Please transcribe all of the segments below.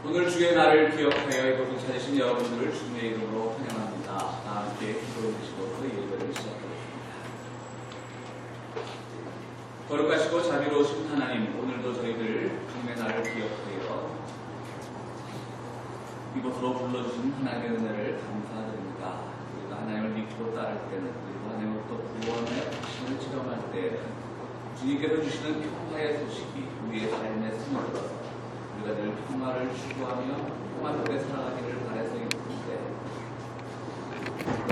오늘 주의 날을 기억하여 이곳을 찾으신 여러분들을 주님의 이름으로 환영합니다. 다 함께 기도해 주시고 예배를 시작하겠습니다. 거룩하시고 자비로우신 하나님, 오늘도 저희들 주님의 날을 기억하여 이곳으로 불러주신 하나님의 은혜를 감사드립니다. 우리가 하나님을 믿고 따를 때는, 그리고 하나님으로부터 구원의 확신을 체험할 때 주님께서 주시는 평화의 소식이 우리의 삶에 스며들어서 우리가 늘 평화를 추구하며 평화 속에 살아가기를 바라서있는데,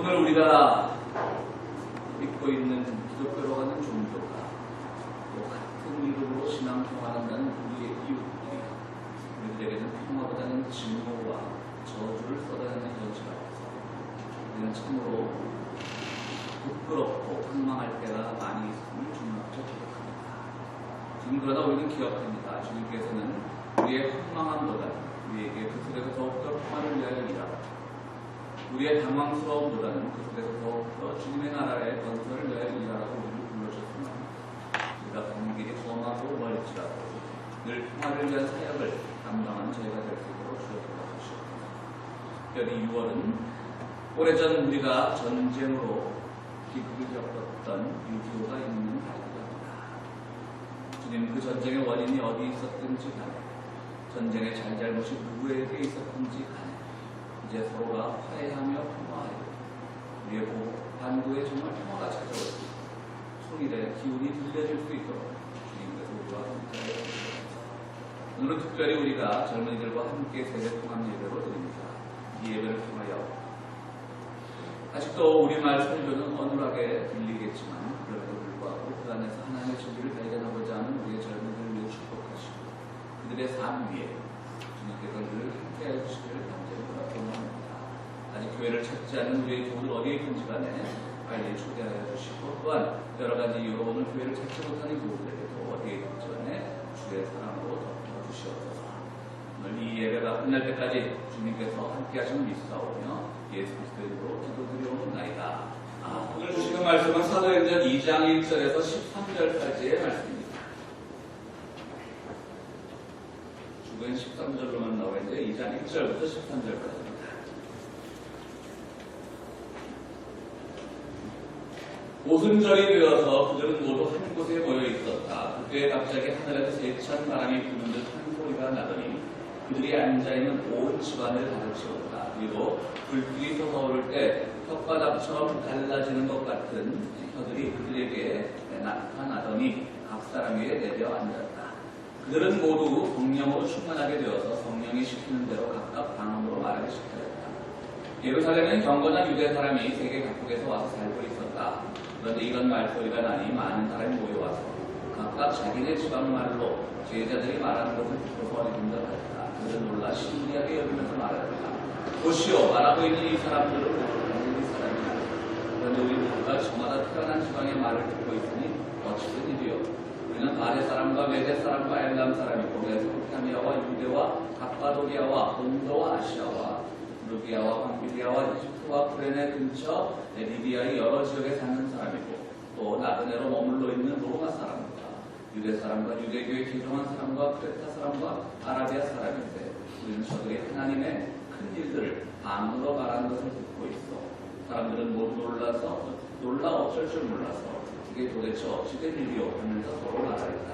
오늘 우리가 믿고 있는 기독교로 가는 종교가 또 같은 이름으로 신앙 평화한다는 우리의 이웃들이 우리들에게는 평화보다는 증오와 저주를 쏟아내는 현실 앞에서 우리는 참으로 부끄럽고 황망할 때가 많이 있음을 주님 앞에 기억합니다. 지금 그러나 우리는 기억합니다. 주님께서는 우리의 황망함보다 우리에게 그 속에서 더욱더 평화를 위하여 일하라. 우리의 당황스러움보다는 그 속에서 더욱더 주님의 나라의 건설을 위하여 일하라고 우리를 불러주셨습니다. 우리가 가는 길이 험하고 멀지라도 늘 평화를 위한 사역을 감당하는 저희가 될 수 있도록 주옵소서. 특별히 6월은 오래전 우리가 전쟁으로 기국을 겪었던 6.25가 있는 달입니다. 주님, 그 전쟁의 원인이 어디 있었든지 간에, 전쟁의 잘잘못이 누구에게 있었든지 간에 이제 서로가 화해하며 평화하여 우리의 반구에 정말 평화가 찾아올 수 있고 통일의 기운이 들려질 수 있도록 주님께서 우리와 함께하여 주옵소서. 오늘은 특별히 우리가 젊은이들과 함께 세대 통합 예배로 드립니다. 이 예배를 통하여 아직도 우리말 설교는 어눌하게 들리겠지만, 그럼에도 불구하고 그 안에서 하나님의 진리를 발견하고자 하는 우리의 젊은이들을 위해 축복하시고 그들의 삶 위에 주님께서 늘 함께해 주시기를 간절히 소원합니다. 아직 교회를 찾지 않는 우리의 교우들 어디에 있든지 간에 빨리 초대하여 주시고, 또한 여러 가지 이유로 오늘 교회를 찾지 못하는 교우들에게도 어디에 있든지 간에 주의 사랑으로 덮어 주시옵소서. 오늘 이 예배가 끝날 때까지 주님께서 함께 하시는 믿사오며 예수 그리스도의 이름으로 기도드리옵나이다. 오늘 주시는 말씀은 사도행전 2장 1절에서 13절까지의 말씀입니다. 죽은 13절로만 나와 있는데 2장 1절부터 13절까지입니다. 오순절이 되어서 그들은 모두 한 곳에 모여 있었다. 그때 갑자기 하늘에서 세찬 바람이 부는 듯 한 소리가 나더니 그들이 앉아있는 온 집안을 가득 채웠다. 그리고 불길이 솟아오를 때 혓바닥처럼 갈라지는 것 같은 혀들이 그들에게 나타나더니 각 사람 위에 내려 앉았다. 그들은 모두 성령으로 충만하게 되어서 성령이 시키는 대로 각각 방언으로 말하기 시작하였다. 예루살렘은 경건한 유대 사람이 세계 각국에서 와서 살고 있었다. 그런데 이런 말소리가 나니 많은 사람이 모여와서 각각 자기네 지방 말로 제자들이 말하는 것을 듣고서 어리둥절하였다. 그들은 놀라 신기하게 여기면서 말하였다. 보시오, 말하고 있는 이 사람들은 갈릴리 사람이다. 그런데 우리는 각각 저마다 태어난 지방의 말을 듣고 있으니 어찌된 일이요? 우리는 바레 사람과 메데 사람과 엘람 사람이고 메소포타미아와 유대와 갑바도기아와 본도와 아시아와 루기아와 방빌리아와 이집트와 쿠레네 근처 리비아의 여러 지역에 사는 사람이고 또 나그네로 머물러 있는 로마 사람과 유대 사람과 유대교의 기성한 사람과 크레타 사람과 아라비아 사람인데, 우리는 저들이 하나님의 큰 일들을 방언으로 말하는 것을 듣고 있어. 사람들은 모두 놀라 어쩔 줄 몰라서 이게 도대체 어찌된 일이요 하면서 서로 말하였다.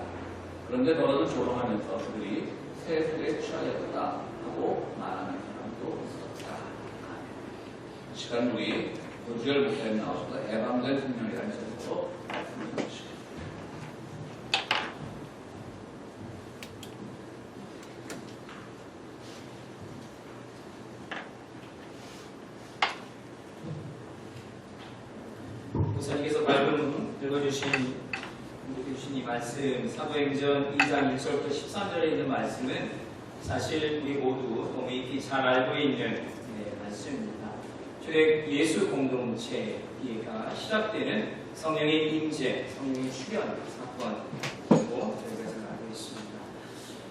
그런데 너는 조롱하면서 그들이 새 술에 취하였다 하고 말하는 사람도 있었다. 이 시간 우리 고주열 목사님 나오셔서 에반겔 생명이라는 제목으로 말씀을 해주시겠습니다. 목사님께서 말씀 읽어주신 이 말씀, 사도행전 2장 1절부터 13절에 있는 말씀은 사실 우리 모두 너무 익히 잘 알고 있는 말씀입니다. 초대 예수 공동체가 시작되는 성령의 임재, 성령의 출현 사건이라고 저희가 잘 알고 있습니다.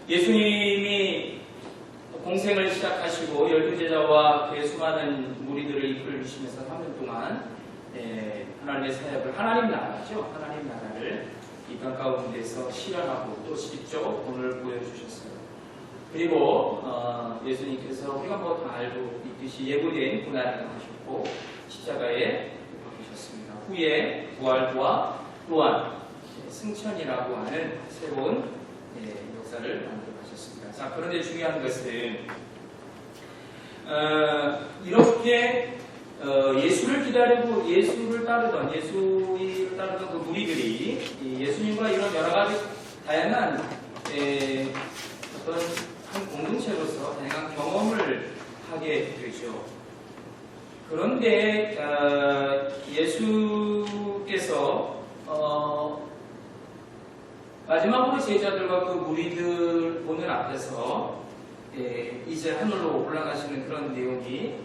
예수님이 공생을 시작하시고 12제자와 그의 수많은 무리들을 이끌어 주시면서 3년 동안 하나님의 사역을, 하나님 나라죠. 하나님 나라를 이 땅 가운데서 실현하고 또 직접 오늘 보여주셨어요. 그리고 예수님께서 우리가 뭐 다 알고 있듯이 예고된 고난을 당하셨고 십자가에 못 박히셨습니다. 후에 부활과 또한 승천이라고 하는 새로운 역사를 만들어 가셨습니다. 자, 그런데 중요한 것은 이렇게 예수를 기다리고 예수를 따르던 그 무리들이 예수님과 이런 여러 가지 다양한 어떤 한 공동체로서 다양한 경험을 하게 되죠. 그런데 예수께서 마지막으로 제자들과 그 무리들 보는 앞에서 이제 하늘로 올라가시는 그런 내용이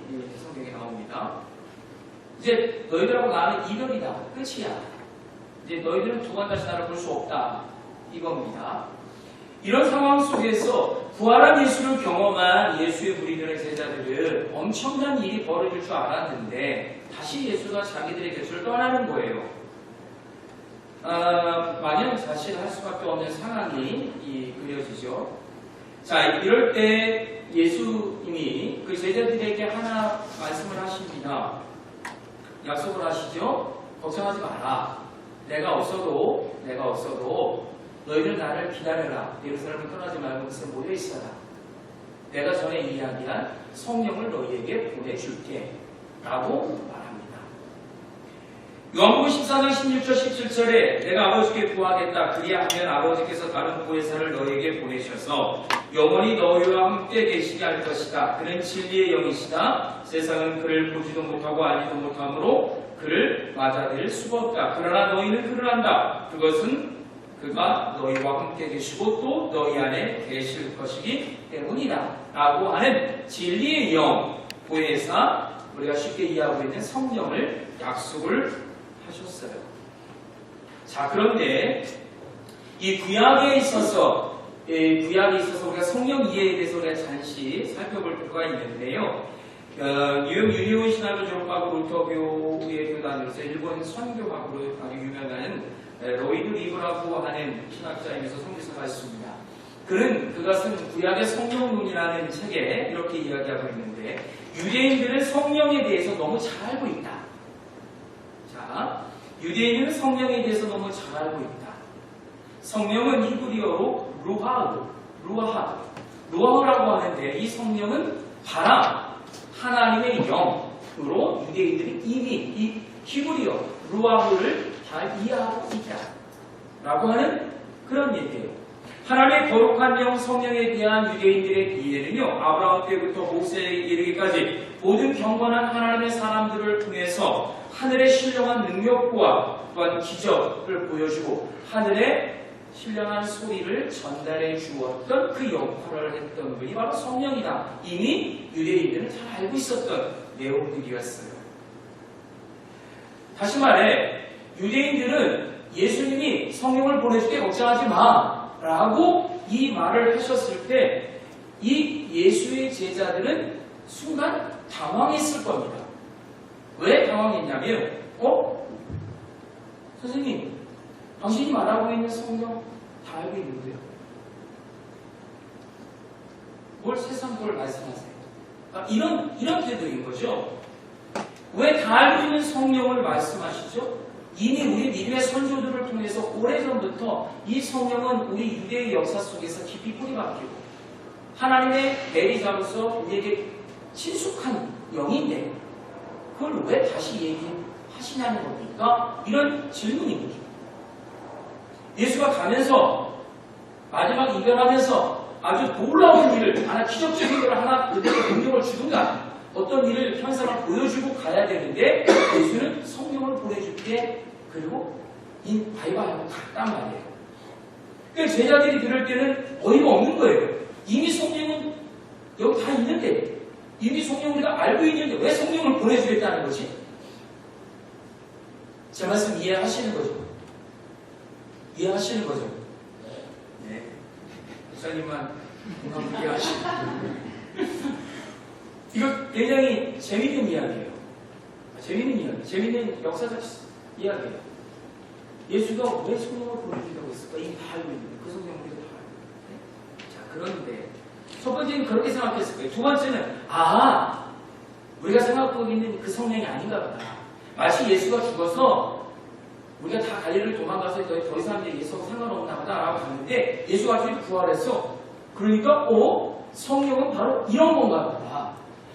성경에 나옵니다. 이제 너희들하고 나는 이별이다. 끝이야. 이제 너희들은 두 번 다시 나를 볼 수 없다. 이겁니다. 이런 상황 속에서 부활한 예수를 경험한 예수의 무리들의 제자들은 엄청난 일이 벌어질 줄 알았는데 다시 예수가 자기들의 곁을 떠나는 거예요. 망연자실할 수밖에 없는 상황이 그려지죠. 자, 이럴 때 예수님이 그 제자들에게 하나 말씀을 하십니다. 약속을 하시죠. 걱정하지 마라. 내가 없어도 너희들 나를 기다려라. 예루살렘을 떠나지 말고 그곳에 모여 있어라. 내가 전에 이야기한 성령을 너희에게 보내줄게. 라고 말합니다. 요한복음 14장 16절 17절에 내가 아버지께 구하겠다. 그리하면 아버지께서 다른 보혜사를 너희에게 보내셔서 영원히 너희와 함께 계시게 할 것이다. 그는 진리의 영이시다. 세상은 그를 보지도 못하고 알지도 못하므로 그를 맞아들일 수가 없다. 그러나 너희는 그를 안다. 그것은 그가 너희와 함께 계시고 또 너희 안에 계실 것이기 때문이다. 라고 하는 진리의 영, 보혜사, 우리가 쉽게 이해하고 있는 성령을 약속을 하셨어요. 자, 그런데 이 구약에 있어서 우리가 성령 이해에 대해서 우리가 잠시 살펴볼 필요가 있는데요. 뉴욕 유니온 신학을 졸업하고 루터교의 교단으로서 일본 선교학으로 아주 유명한 로이드 리브라고 하는 신학자이면서 선교사가 있습니다. 그것은 구약의 성령론이라는 책에 이렇게 이야기하고 있는데 유대인들은 성령에 대해서 너무 잘 알고 있다. 자, 유대인은 성령에 대해서 너무 잘 알고 있다. 성령은 히브리어로 루아흐라고 하는데 이 성령은 바람, 하나님의 영으로 유대인들이 이미 이 히브리어 루아흐를 잘 이해하고 있다. 라고 하는 그런 얘기예요. 하나님의 거룩한 영 성령에 대한 유대인들의 이해는요, 아브라함 때부터 모세에 이르기까지 모든 경건한 하나님의 사람들을 통해서 하늘의 신령한 능력과 또한 기적을 보여주고 하늘의 신령한 소리를 전달해 주었던 그 역할을 했던 분이 바로 성령이다. 이미 유대인들은 잘 알고 있었던 내용들이었어요. 다시 말해 유대인들은 예수님이 성령을 보내줄게 걱정하지 마 라고 이 말을 하셨을 때 이 예수의 제자들은 순간 당황했을 겁니다. 왜 당황했냐면 선생님 당신이 말하고 있는 성령 다 알고 있는데요. 뭘 세상 걸 말씀하세요? 이런 태도인 거죠. 왜 다 알고 있는 성령을 말씀하시죠? 이미 우리 믿음의 선조들을 통해서 오래전부터 이 성령은 우리 유대의 역사 속에서 깊이 뿌리박히고 하나님의 내리자로서 우리에게 친숙한 영인데 그걸 왜 다시 얘기하시냐는 겁니까? 이런 질문인 거죠. 예수가 가면서 마지막 이별하면서 아주 놀라운 일을 하나 기적적인 일을 하나 그들에게 능력을 주든가 어떤 일을 현상을 보여주고 가야 되는데 예수는 성령을 보내줄게 그리고 바이바이하고 갔단 말이에요. 그러니까 제자들이 들을 때는 어이가 없는 거예요. 이미 성령은 여기 다 있는데 이미 성령 우리가 알고 있는데 왜 성령을 보내주겠다는 거지? 제 말씀 이해하시는 거죠? 이해하시는 거죠? 네. 목사님만 공감 이해하시는 이거 굉장히 재밌는 이야기예요. 재밌는 역사적 이야기예요. 예수가 왜 성령을 보내준다고 했을까? 이미 다 알고 있는데 그 성령 우리가 다 알고 있는데. 자, 그런데 첫 번째는 그렇게 생각했을 거예요. 두 번째는 우리가 생각하고 있는 그 성령이 아닌가 보다. 마치 예수가 죽어서 우리가 다 갈릴리를 도망가서 더 이상 이제 예수하고 상관없나 보다라고 봤는데 예수가 갑자기 부활했어. 그러니까 성령은 바로 이런 건가 보다.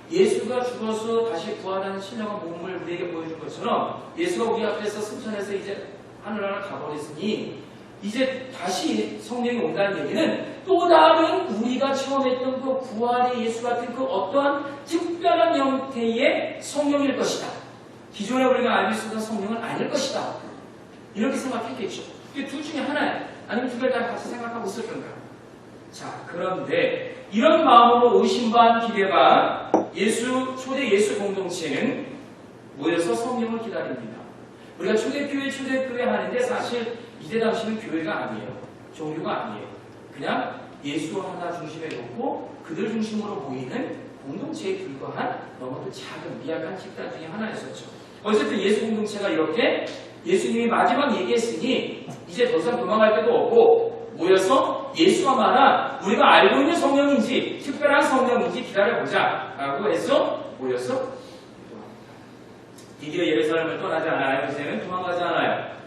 예수가 죽어서 다시 부활한 신령한 몸을 우리에게 보여준 것처럼 예수가 우리 앞에서 승천해서 이제 하늘나라 가버렸으니 이제 다시 성령이 온다는 얘기는 또 다른 우리가 처음 했던 그 부활의 예수 같은 그 어떠한 특별한 형태의 성령일 것이다. 기존에 우리가 알고 있었던 성령은 아닐 것이다. 이렇게 생각했겠죠. 이게 둘 중에 하나야. 아니면 두 개를 다 같이 생각하고 있을 건가. 자, 그런데 이런 마음으로 의심 반 기대 반 초대 예수 공동체는 모여서 성령을 기다립니다. 우리가 초대교회 하는데 사실 이때 당시는 교회가 아니에요. 종교가 아니에요. 그냥 예수 하나 중심에 놓고 그들 중심으로 모이는 공동체에 불과한 너무도 작은 미약한 집단 중에 하나였었죠. 어쨌든 예수 공동체가 이렇게 예수님이 마지막 얘기했으니 이제 더 이상 도망갈 데도 없고 모여서 예수가 말한 우리가 알고 있는 성령인지 특별한 성령인지 기다려보자 라고 해서 모여서 드디어 예루살렘을 떠나지 않아요. 이제는 도망가지 않아요.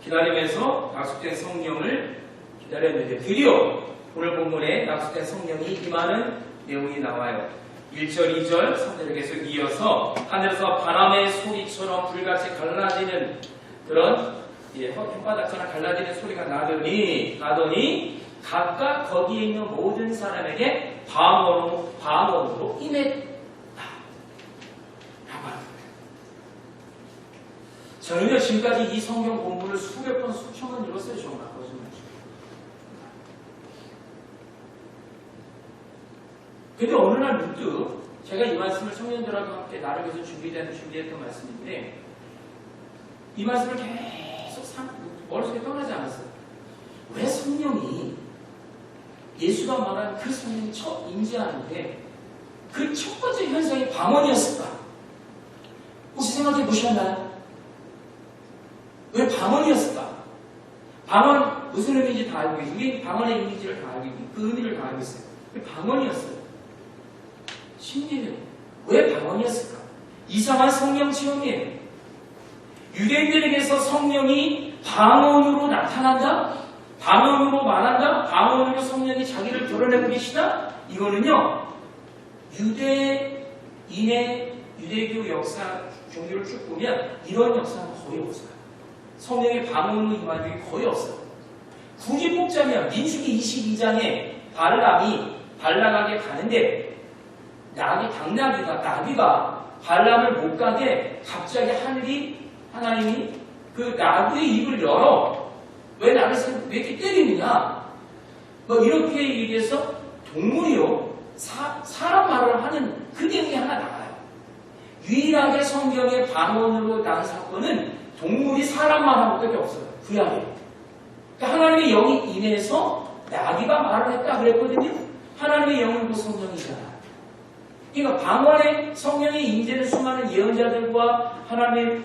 기다리면서 약속된 성령을 기다렸는데 드디어 오늘 본문에 약속된 성령이 임하는 내용이 나와요. 1절, 2절, 3절에 계속 이어서 하늘에서 바람의 소리처럼 불같이 갈라지는 그런 혓바닥처럼 갈라지는 소리가 나더니 각각 거기에 있는 모든 사람에게 방언으로 임했다. 저는요 지금까지 이 성경 공부를 수백 번 수천 번 읽었어요. 정말 거짓말. 근데 어느 날 문득 제가 이 말씀을 청년들하고 함께 나를 위해서 준비했던 말씀인데 이 말씀을 계속 머릿속에 떠나지 않았어요. 왜 성령이 예수가 말한 그 성령이 첫 임재하는데 그 첫 번째 현상이 방언이었을까? 혹시 생각해 보셨나요? 왜 방언이었을까? 방언 무슨 의미인지 다 알고 있어요. 우리 방언의 이미지를 다 알고 있고 그 의미를 다 알고 있어요. 왜 방언이었어요? 신기해요. 왜 방언이었을까? 이상한 성령 체험이에요. 유대인들에게서 성령이 방언으로 나타난다? 방언으로 말한다? 방언으로 성령이 자기를 드러내고 계시다? 이거는요 유대교 역사 종교를 쭉 보면 이런 역사는 거의 없어요. 성령의 방언으로 임하는 게 거의 없어요. 굳이 뽑자면 민수기 22장에 발람에게 가는데 나비가 발람을 못 가게 갑자기 하나님이 그 나비의 입을 열어. 왜 나를 왜 이렇게 때리느냐? 뭐 이렇게 얘기해서 동물이요 사람 말을 하는 그 내용이 하나 나와요. 유일하게 성경의 방언으로 난 사건은 동물이 사람 말한 것밖에 없어요. 구약에. 그러니까 하나님의 영이 임해서 나비가 말을 했다 그랬거든요. 하나님의 영은 그 성령이잖아. 그러니까 방언의 성령의 임재는 수많은 예언자들과 하나님의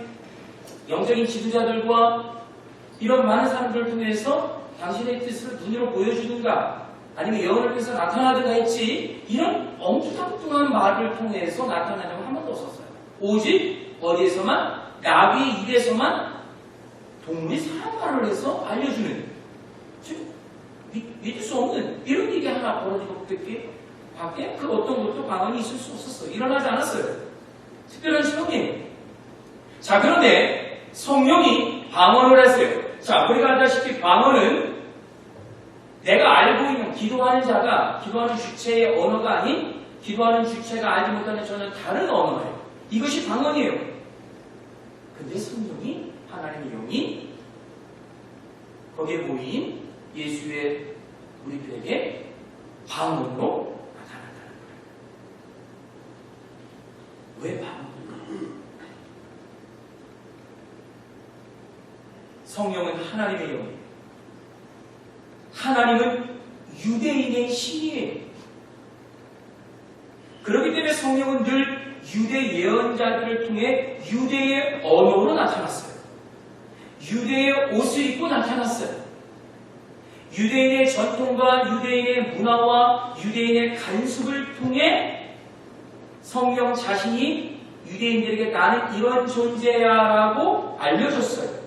영적인 지도자들과 이런 많은 사람들을 통해서 당신의 뜻을 눈으로 보여주든가 아니면 예언을 통해서 나타나든가 했지 이런 엉뚱한 말을 통해서 나타나냐고 한 번도 없었어요. 오직 어디에서만 나비의 입에서만 동물이 사람 말을 해서 알려주는 믿을 수 없는 이런 일이 하나 벌어지고 밖에 그 어떤 것도 방언이 있을 수 없었어요. 일어나지 않았어요. 특별한 신용이에요. 자, 그런데 성령이 방언을 했어요. 자, 우리가 알다시피 방언은 내가 알고 있는 기도하는 자가 기도하는 주체의 언어가 아닌 기도하는 주체가 알지 못하는 전혀 다른 언어예요. 이것이 방언이에요. 근데 성령이 하나님의 영이 거기에 모인 예수의 우리들에게 방언으로 나타난다는 거예요. 왜 방언일까? 성령은 하나님의 영이에요. 하나님은 유대인의 신이에요. 그렇기 때문에 성령은 늘 유대 예언자들을 통해 유대의 언어로 나타났어요. 유대의 옷을 입고 나타났어요. 유대인의 전통과 유대인의 문화와 유대인의 간습을 통해 성령 자신이 유대인들에게 나는 이런 존재야라고 알려줬어요.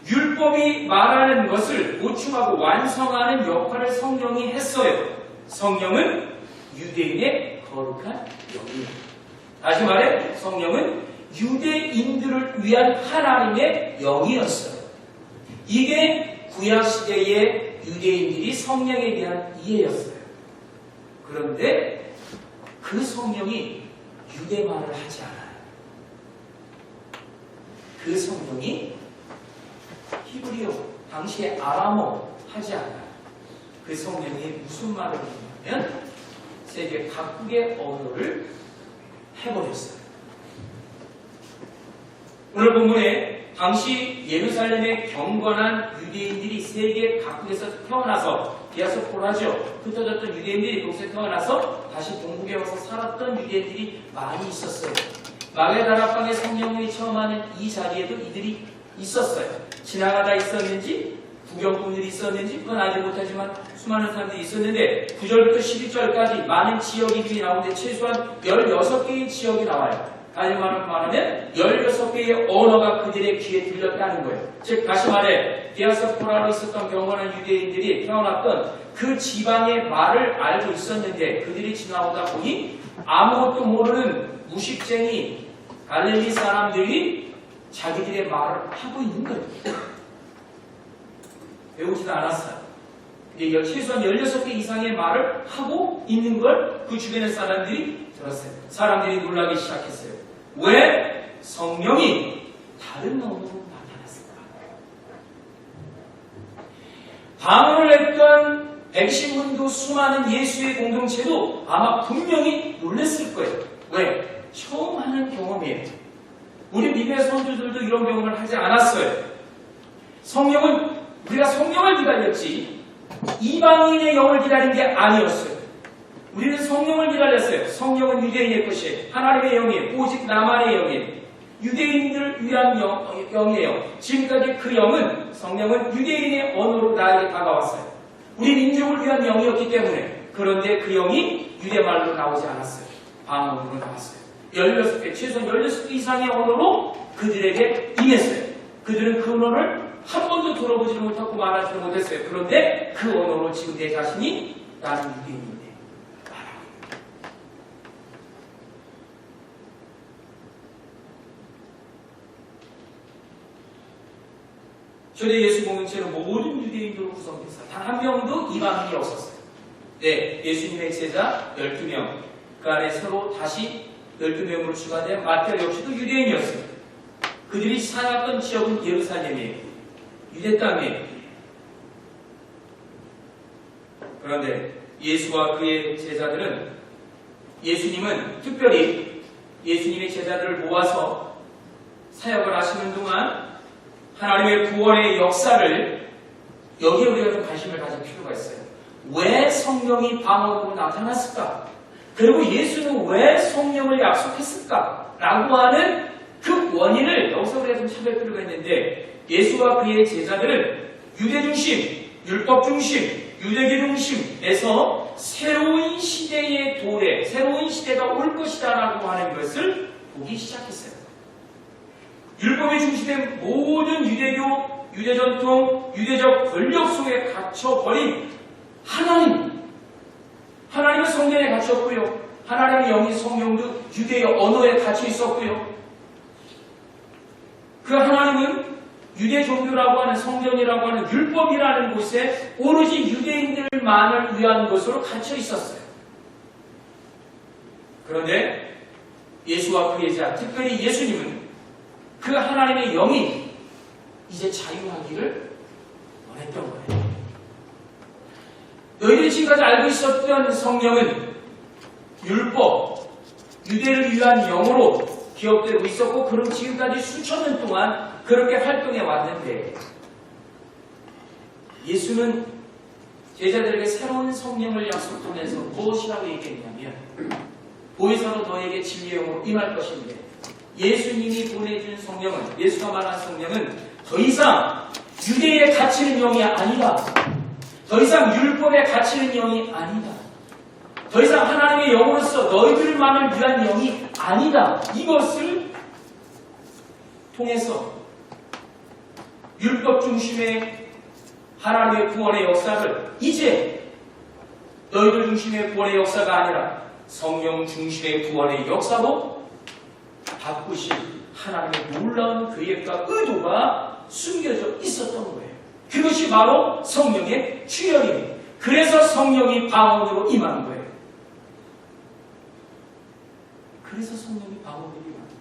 율법이 말하는 것을 보충하고 완성하는 역할을 성령이 했어요. 성령은 유대인의 거룩한 영이에요. 다시 말해 성령은 유대인들을 위한 하나님의 영이었어요. 이게 구약시대의 유대인들이 성령에 대한 이해였어요. 그런데 그 성령이 유대말을 하지 않아요. 그 성령이 히브리어, 당시의 아람어 하지 않아요. 그 성령이 무슨 말을 하냐면 세계 각국의 언어를 해버렸어요. 오늘 본문에 당시 예루살렘에 경건한 유대인들이 세계 각국에서 태어나서 디아스포라죠. 흩어졌던 유대인들이 그곳에 태어나서 다시 동국에 와서 살았던 유대인들이 많이 있었어요. 마게다라방의 성령이 처음 하는 이 자리에도 이들이 있었어요. 지나가다 있었는지 구경꾼들이 있었는지 그건 알지 못하지만 수많은 사람들이 있었는데 9절부터 12절까지 많은 지역이 나오는데 최소한 16개의 지역이 나와요. 다시 말하면 16개의 언어가 그들의 귀에 들렸다는 거예요. 즉 다시 말해 디아스포라로 있었던 경건한 유대인들이 태어났던 그 지방의 말을 알고 있었는데 그들이 지나오다 보니 아무것도 모르는 무식쟁이 갈릴리 사람들이 자기들의 말을 하고 있는 거예요. 배우지도 않았어요. 최소한 16개 이상의 말을 하고 있는 걸 그 주변의 사람들이 들었어요. 사람들이 놀라기 시작했어요. 왜 성령이 다른 언어로 나타났을까? 방언을 했던 백신문도 수많은 예수의 공동체도 아마 분명히 놀랐을 거예요. 왜? 처음 하는 경험이에요. 우리 믿음의 선조들도 이런 경험을 하지 않았어요. 성령은 우리가 성령을 기다렸지 이방인의 영을 기다린 게 아니었어요. 우리는 성령을 기다렸어요. 성령은 유대인의 것이에요. 하나님의 영이에요. 오직 나만의 영이에요. 유대인들을 위한 영이에요. 지금까지 그 영은 성령은 유대인의 언어로 나에게 다가왔어요. 우리 민족을 위한 영이었기 때문에. 그런데 그 영이 유대말로 나오지 않았어요. 방언으로 나왔어요. 16개, 최소한 16개 이상의 언어로 그들에게 임했어요. 그들은 그 언어를 한 번도 들어보지를 못하고 말하지를 못했어요. 그런데 그 언어로 지금 내 자신이 나는 유대인인데 말하고 있다. 초대 예수 공동체는 모든 유대인들로 구성됐어요. 단 한 명도 이방인이 없었어요. 네, 예수님의 제자 12명. 그 안에 서로 다시 12명으로 추가된 마태오 역시도 유대인이었어요. 그들이 살았던 지역은 예루살렘이에요. 유대 땅이에요. 그런데 예수와 그의 제자들은 예수님은 특별히 예수님의 제자들을 모아서 사역을 하시는 동안 하나님의 구원의 역사를 여기에 우리가 좀 관심을 가질 필요가 있어요. 왜 성령이 방언으로 나타났을까? 그리고 예수는 왜 성령을 약속했을까? 라고 하는 그 원인을 여기서 우리가 좀 찾을 필요가 있는데 예수와 그의 제자들은 유대 중심, 율법 중심, 유대교 중심에서 새로운 시대의 도래, 새로운 시대가 올 것이다 라고 하는 것을 보기 시작했어요. 율법에 중심된 모든 유대교, 유대전통, 유대적 권력 속에 갇혀버린 하나님은 성전에 갇혔고요. 하나님의 영이 성령도 유대의 언어에 갇혀 있었고요. 그 하나님은 유대 종교라고 하는 성전이라고 하는 율법이라는 곳에 오로지 유대인들만을 위한 것으로 갇혀 있었어요. 그런데 예수와 그의 제자, 특별히 예수님은 그 하나님의 영이 이제 자유하기를 원했던 거예요. 너희들이 지금까지 알고 있었던 성령은 율법, 유대를 위한 영으로 기억되고 있었고 그럼 지금까지 수천 년 동안 그렇게 활동해 왔는데 예수는 제자들에게 새로운 성령을 약속하면서 무엇이라고 얘기했냐면 보혜사로 너에게 진리의 영으로 임할 것인데 예수님이 보내준 성령은 예수가 말한 성령은 더 이상 유대에 갇히는 영이 아니라 더 이상 율법에 갇히는 영이 아니다. 더 이상 하나님의 영으로서 너희들만을 위한 영이 아니다. 이것을 통해서 율법 중심의 하나님의 구원의 역사를 이제 너희들 중심의 구원의 역사가 아니라 성령 중심의 구원의 역사로 바꾸실 하나님의 놀라운 계획과 의도가 숨겨져 있었던 거예요. 그것이 바로 성령의 출현이에요. 그래서 성령이 방언으로 임하는 거예요. 그래서 성령이 방언으로 임하는 거예요.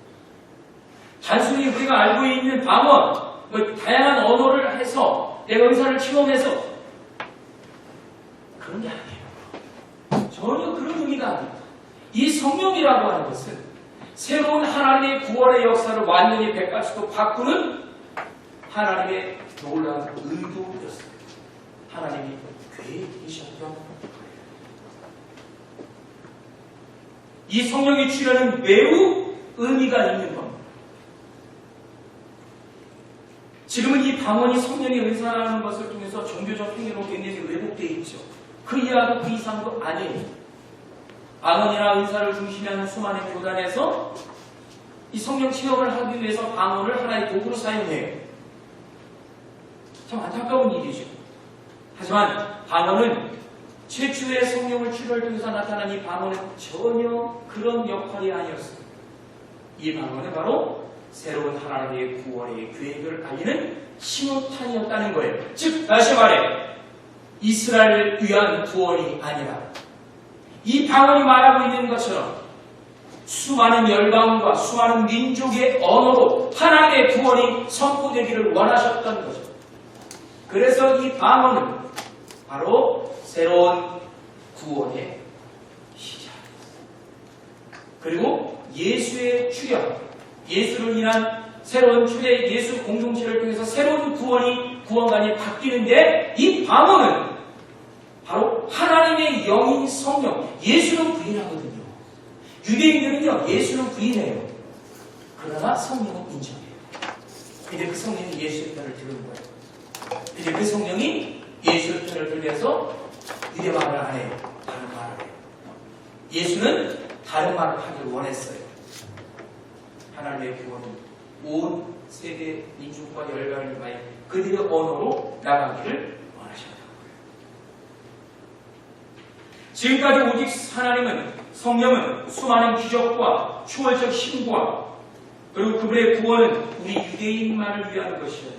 단순히 우리가 알고 있는 방언, 다양한 언어를 해서 내가 의사를 체험해서 그런 게 아니에요. 전혀 그런 의미가 아닙니다. 이 성령이라고 하는 것은 새로운 하나님의 구원의 역사를 완전히 180도 바꾸는 하나님의 놀라운 의도였어요. 하나님이 계획이셨던 거예요. 이 성령의 출현은 매우 의미가 있는 겁니다. 지금은 이 방언이 성령의 은사라는 것을 통해서 종교적 행위로 굉장히 왜곡되어 있죠. 그 이하도 그 이상도 아니에요. 방언이나 은사를 중심하는 수많은 교단에서 이 성령 체험을 하기 위해서 방언을 하나의 도구로 사용해요. 참 안타까운 일이죠. 하지만 방언은 최초의 성령을 출현을 통해서 나타난 이 방언은 전혀 그런 역할이 아니었어요. 이 방언은 바로 새로운 하나님의 구원의 계획을 알리는 신호탄이었다는 거예요. 즉 다시 말해 이스라엘을 위한 구원이 아니라 이 방언이 말하고 있는 것처럼 수많은 열방과 수많은 민족의 언어로 하나님의 구원이 선포되기를 원하셨던 거죠. 그래서 이 방언은 바로 새로운 구원의 시작입니다. 그리고 예수의 출현, 예수를 인한 새로운 초대 예수 공동체를 통해서 새로운 구원관이 바뀌는데 이 방언은 바로 하나님의 영인 성령, 예수는 부인하거든요. 유대인들은요, 예수는 부인해요. 그러나 성령은 인정해요. 근데 그 성령이 예수의 편을 들은 거예요. 근데 그 성령이 예수의 편을 들면서 유대 말을 안 해요. 다른 말을 해요. 예수는 다른 말을 하길 원했어요. 하나님의 구원은 온 세계 민족과 열방을 위하여 그들의 언어로 나가기를 원하셨다는 거예요. 지금까지 오직 하나님은 성령은 수많은 기적과 초월적 신과 그리고 그분의 구원은 우리 유대인만을 위한 것이에요.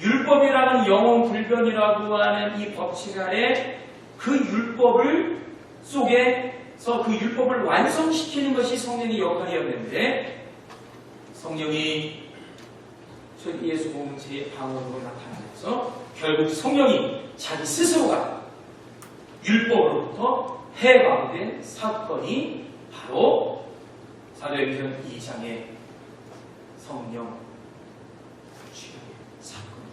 율법이라는 영혼 불변이라고 하는 이 법칙 아래 그 율법을 속에서 그 율법을 완성시키는 것이 성령의 역할이었는데 성령이 예수 공동체의 방언으로 나타나면서 결국 성령이 자기 스스로가 율법으로부터 해방된 사건이 바로 사도행전 2장의 성령 출현의 사건입니다.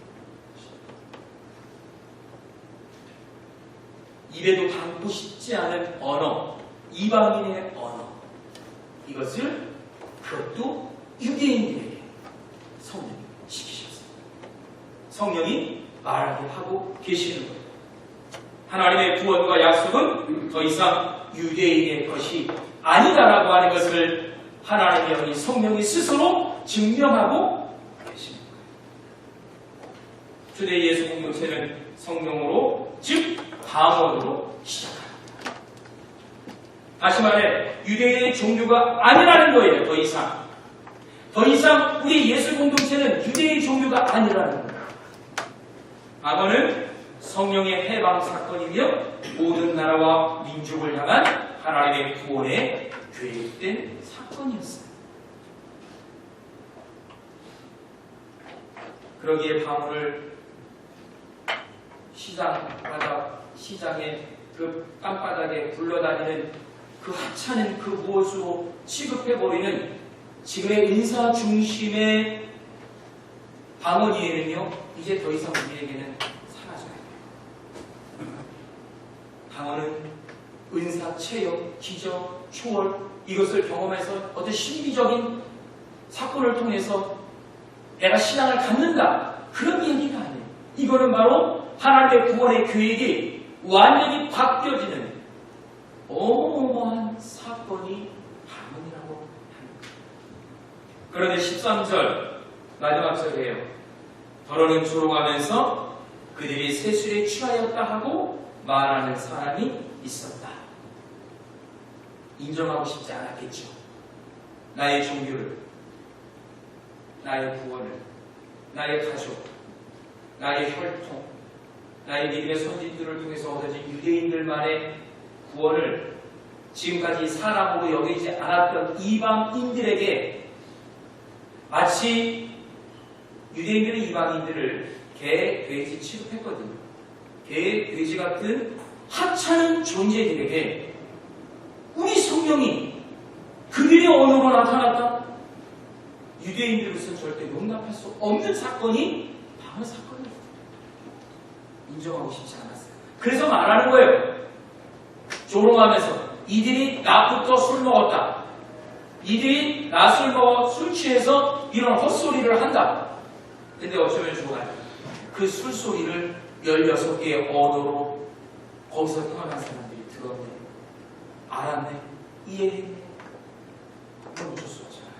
입에도 담고 싶지 않은 언어, 이방인의 언어, 이것을 그것도 유대인들에게 성령이 시키셨습니다. 성령이 말하게 하고 계시는 거예요. 하나님의 구원과 약속은 더 이상 유대인의 것이 아니다라고 하는 것을 하나님의 영이 성령이 스스로 증명하고 계시는 거예요. 초대 예수 공동체는 성령으로 즉 방언으로 시작합니다. 다시 말해 유대인의 종교가 아니라는 거예요. 더 이상 우리 예수 공동체는 유대인 종교가 아니라는 거예요. 방언은 성령의 해방 사건이며 모든 나라와 민족을 향한 하나님의 구원에 계획된 사건이었어요. 그러기에 방언을 시장의 그 깜바닥에 굴러다니는 그 하찮은 그 무엇으로 취급해버리는 지금의 은사 중심의 방언이에는요, 이제 더 이상 우리에게는 사라져야 돼요. 방언은 은사, 체험, 기적, 초월, 이것을 경험해서 어떤 신비적인 사건을 통해서 내가 신앙을 갖는다. 그런 얘기가 아니에요. 이거는 바로 하나님의 구원의 계획이 완전히 바뀌어지는 어마어마한 사건이 방언이라고 합니다. 그런데 13절 마지막 절이에요. 더러는 조롱하면서 그들이 세술에 취하였다 하고 말하는 사람이 있었다. 인정하고 싶지 않았겠죠. 나의 종교를, 나의 구원을, 나의 가족, 나의 혈통, 나의 믿음의 선진들을 통해서 얻어진 유대인들만의 구원을 지금까지 사람으로 여기지 않았던 이방인들에게 마치 유대인들은 이방인들을 개, 돼지 취급했거든요. 개, 돼지 같은 하찮은 존재들에게 우리 성령이 그들의 언어로 나타났다. 유대인들로서는 절대 용납할 수 없는 사건이 방언 사건이에요. 인정하고 싶지 않았어요. 그래서 말하는 거예요. 조롱하면서 이들이 낮부터 술 먹었다. 이들이 낮술 먹어 술 취해서 이런 헛소리를 한다. 근데 어쩌면 좋아요. 그 술소리를 16개의 언어로 거기서 태어난 사람들이 들었네, 알았네, 이해했네. 너무 어쩔 수 없잖아요.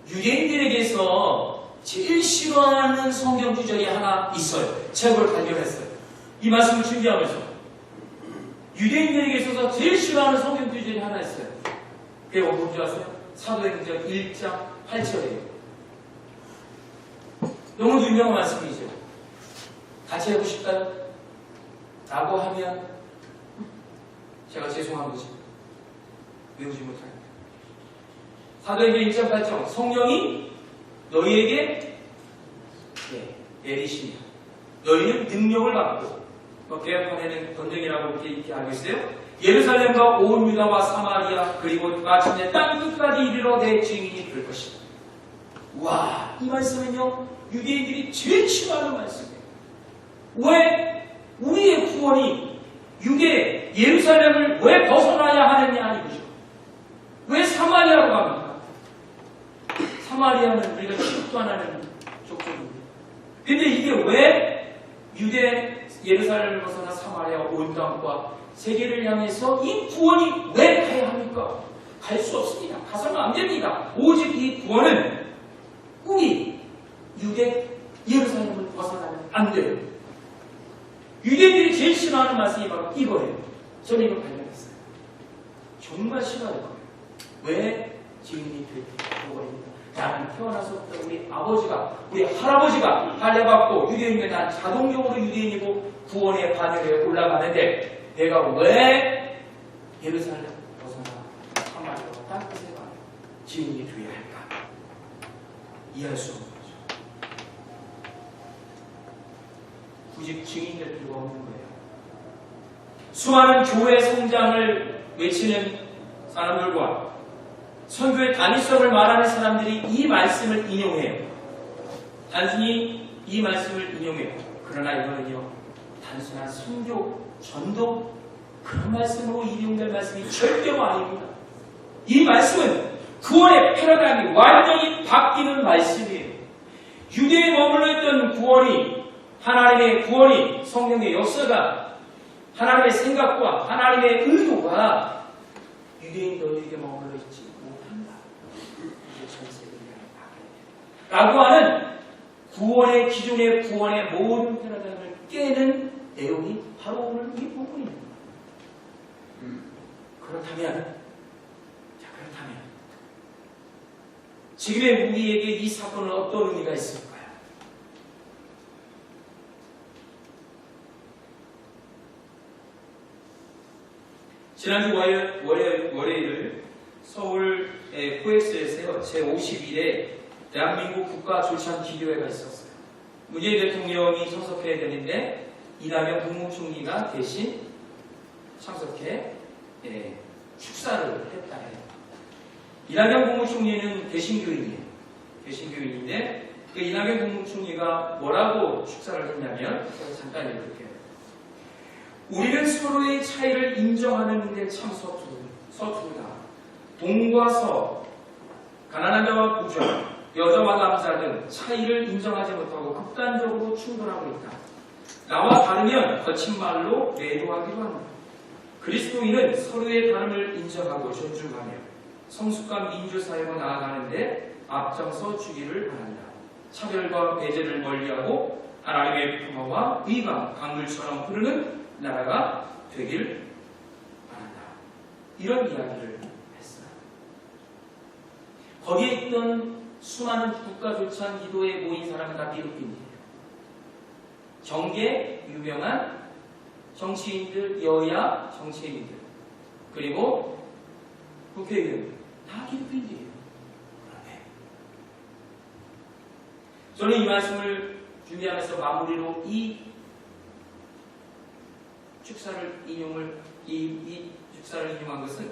유대인들에게서 제일 싫어하는 성경 구절이 하나 있어요. 제가 그걸 발견했어요. 이 말씀을 준비하면서 유대인들에게 있어서 제일 싫어하는 성경 구절이 하나 있어요. 그게 뭔지 아세요? 사도행전 1장 8절이에요. 너무 유명한 말씀이죠. 같이 해보고 싶다요? 라고 하면 제가 죄송한 거지. 외우지 못합니다. 사도행전 1장 8절 성령이 너희에게 내리시며 너희는 능력을 받고 개혁판에는 권능이라고 이렇게 알고 있어요. 예루살렘과 온 유다와 사마리아 그리고 마침내 땅 끝까지 이르러 내 증인이 될 것이다. 와, 이 말씀은요 유대인들이 제일 싫어하는 말씀이에요. 왜 우리의 구원이 유대 예루살렘을 왜 벗어나야 하느냐 아니죠. 왜 사마리아로 갑니까? 사마리아는 우리가 취급도 안 하는 족속인데. 근데 이게 왜 유대 예루살렘을 벗어나 사마리아 온 땅과 세계를 향해서 이 구원이 왜 가야 합니까? 갈 수 없습니다. 가서는 안 됩니다. 오직 이 구원은 우리 유대 예루살렘을 벗어나면 안 돼요. 유대인들이 제일 싫어하는 말씀이 바로 이거예요. 저는 이걸 발견했어요. 정말 싫어할 거예요. 왜 증인이 되어버립니다. 나는 태어나서부터 우리 아버지가, 우리 할아버지가 할례받고 유대인이면 난 자동적으로 유대인이고 구원의 바늘에 올라가는데 내가 왜 예루살렘 벗어나 사마리아와 땅끝에 가 증인이 되어야 할까? 이해할 수 없는 거죠. 굳이 증인이 될 필요가 없는 거예요. 수많은 교회 성장을 외치는 사람들과 선교의 단위성을 말하는 사람들이 이 말씀을 인용해요. 단순히 이 말씀을 인용해요. 그러나 이거는요, 단순한 선교, 전도 그런 말씀으로 인용될 말씀이 절대로 아닙니다. 이 말씀은 구원의 패러다임이 완전히 바뀌는 말씀이에요. 유대에 머물러 있던 구원이, 하나님의 구원이, 성령의 역사가, 하나님의 생각과 하나님의 의도가 유대인 너희에게 머물러 있지 못한다. 이게 전세계를 라고 하는 구원의 기존의 구원의 모든 패러다임을 깨는 내용이 바로 오늘 이 부분입니다. 그렇다면 지금의 우리에게 이 사건은 어떤 의미가 있을까요? 지난주 월요일 서울 코엑스에서 제51회 대한민국 국가조찬 기도회가 있었어요. 문재인 대통령이 참석해야 되는데 이낙연 국무총리가 대신 참석해 축사를 했다 해요. 이낙연 국무총리는 개신교인이에요. 개신교인인데 그 이낙연 국무총리가 뭐라고 축사를 했냐면 제가 잠깐 읽을게요. 우리는 서로의 차이를 인정하는 데 참 서투르다. 동과 서, 가난한 자와 부자, 여자와 남자는 차이를 인정하지 못하고 극단적으로 충돌하고 있다. 나와 다르면 거친 말로 매도하기도 한다. 그리스도인은 서로의 다름을 인정하고 존중하며 성숙한 민주사회로 나아가는데 앞장서 주기를 바란다. 차별과 배제를 멀리하고 하나님의 평화와 의가 강물처럼 흐르는 나라가 되길 바란다. 이런 이야기를 했어요. 거기에 있던 수많은 국가조차 기도에 모인 사람은 다 기독교인이에요. 정계 유명한 정치인들, 여야 정치인들, 그리고 국회의원 다 기독교인이에요. 그러네. 저는 이 말씀을 준비하면서 마무리로 이 축사를 인용한 것은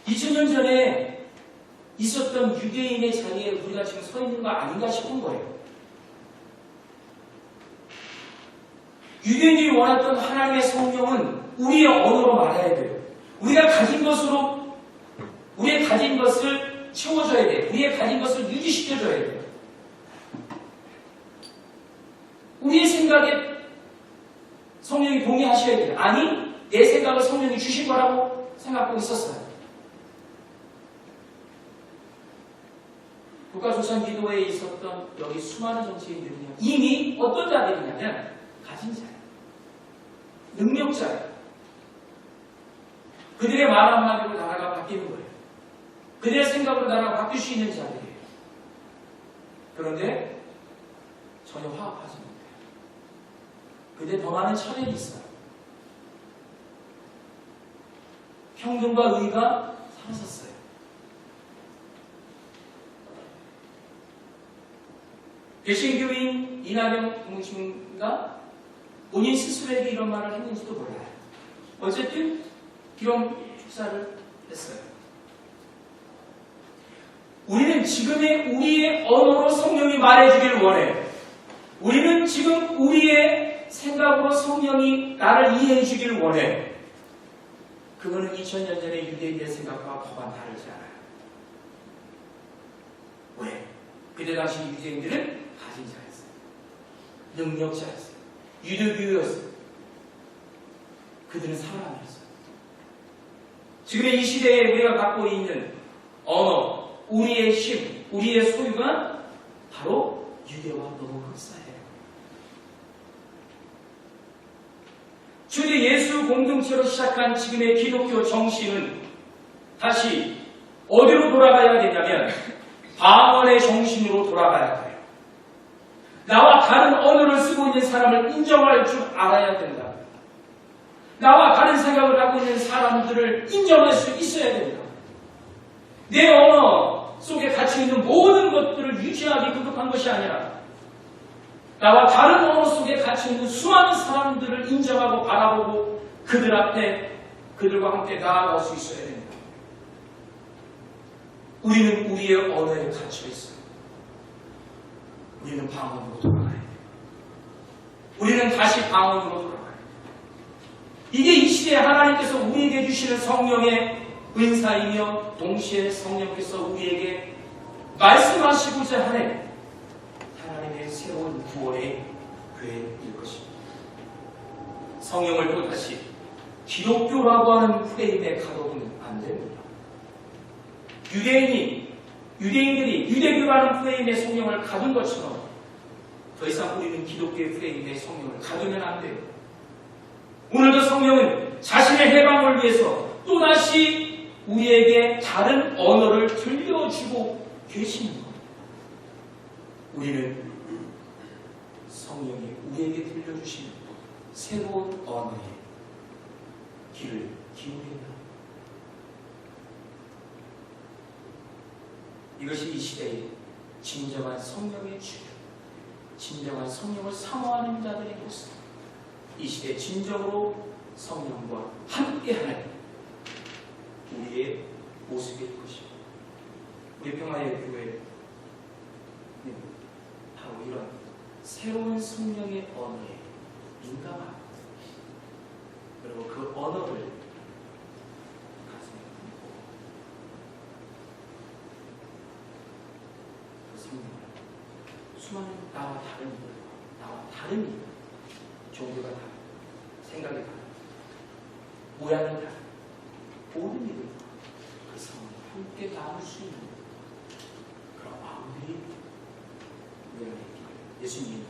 2000년 전에 있었던 유대인의 자리에 우리가 지금 서 있는 거 아닌가 싶은 거예요. 유대인이 원했던 하나님의 성령은 우리의 언어로 말해야 돼요. 우리가 가진 것으로, 우리의 가진 것을 채워줘야 돼요. 우리의 가진 것을 유지시켜줘야 돼요. 우리의 생각에 성령이 동의하셔야 돼요. 아니, 내 생각을 성령이 주신 거라고 생각하고 있었어요. 국가조찬 기도회에 있었던 여기 수많은 정치인들은요, 이미 어떤 자들이냐면 가진 자예요. 능력자예요. 그들의 말 한마디로 나라가 바뀌는 거예요. 그들의 생각으로 나라가 바뀔 수 있는 자들이에요. 그런데 전혀 화합하지 못해요. 그들의 더 많은 차별이 있어요. 평등과 의가 사라졌어요. 개신교인 이낙연 공신가 본인 스스로에게 이런 말을 했는지도 몰라요. 어쨌든 이런 축사를 했어요. 우리는 지금의 우리의 언어로 성령이 말해주길 원해. 우리는 지금 우리의 생각으로 성령이 나를 이해해주길 원해. 그거는 2000년 전의 유대인의 생각과 법안 다르지 않아요. 왜? 그때 당시 유대인들은 가진 자였어요. 능력자였어요. 유대교였어요. 그들은 사람이었어요. 지금의 이 시대에 우리가 갖고 있는 언어, 우리의 힘, 우리의 소유가 바로 유대와 너무 흡사해요. 초대 예수 공동체로 시작한 지금의 기독교 정신은 다시 어디로 돌아가야 되냐면 방언의 정신으로 돌아가야 돼요. 나와 다른 언어를 쓰고 있는 사람을 인정할 줄 알아야 된다. 나와 다른 생각을 하고 있는 사람들을 인정할 수 있어야 된다. 내 언어 속에 갇혀있는 모든 것들을 유지하기 급급한 것이 아니라 나와 다른 언어 속에 갇혀있는 수많은 사람들을 인정하고 바라보고 그들 앞에 그들과 함께 나아갈 수 있어야 됩니다. 우리는 우리의 언어에 갇혀있어요. 우리는 방언으로 돌아가야 돼요. 우리는 다시 방언으로 돌아가야 돼요. 이게 이 시대에 하나님께서 우리에게 주시는 성령의 은사이며 동시에 성령께서 우리에게 말씀하시고자 하는 하나님의 새로운 구원의 계획일 것입니다. 성령을 또다시 기독교라고 하는 프레임에 가둬두면 안 됩니다. 유대인들이 유대교라는 프레임의 성령을 가둔 것처럼 더 이상 우리는 기독교의 프레임의 성령을 가두면 안 돼요. 오늘도 성령은 자신의 해방을 위해서 또다시 우리에게 다른 언어를 들려주고 계시는 거예요. 우리는 성령이 우리에게 들려주신 새로운 언어에 귀를 기울인다. 이것이 이 시대의 진정한 성령의 주류, 진정한 성령을 사모하는 자들의 모습, 이 시대의 진정으로 성령과 함께하는 우리의 모습일 것입니다. 우리 평화의 교회는 바로 이런 새로운 성령의 언어에 민감하고 그리고 그 언어를 가슴에 품고 수많은 나와 다른 이들, 나와 다른 이들, 종교가 다르고 생각이 다르고 모양이 다르고 모든 이들과 그 성을 함께 나눌 수 있는 그런 마음들이 우리 안에 있기를 예수님이